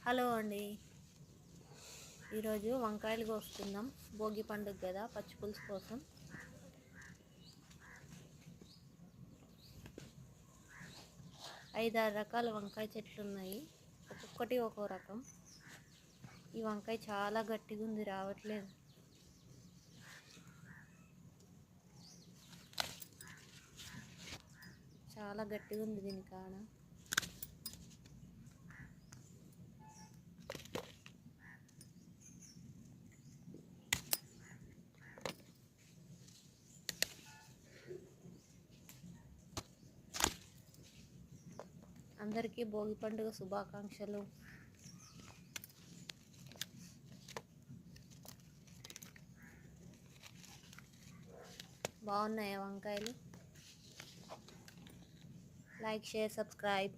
Hello అండి. ఈరోజు వంకాయలు కోసుకుందాం. భోగి పండుగ కదా, పచ్చి పులుసు కోసం 5-6 రకాల వంకాయ చెట్లు ఉన్నాయి. ఒక్కొక్కటి ఒక్కో రకం. ఈ వంకాయ చాలా గట్టిగా ఉంది, రావట్లేదు. చాలా గట్టిగా ఉంది దీని కాడ. అందరికీ భోగి పండుగ శుభాకాంక్షలు. బాగున్నాయా వంకాయలు? Like, share, subscribe.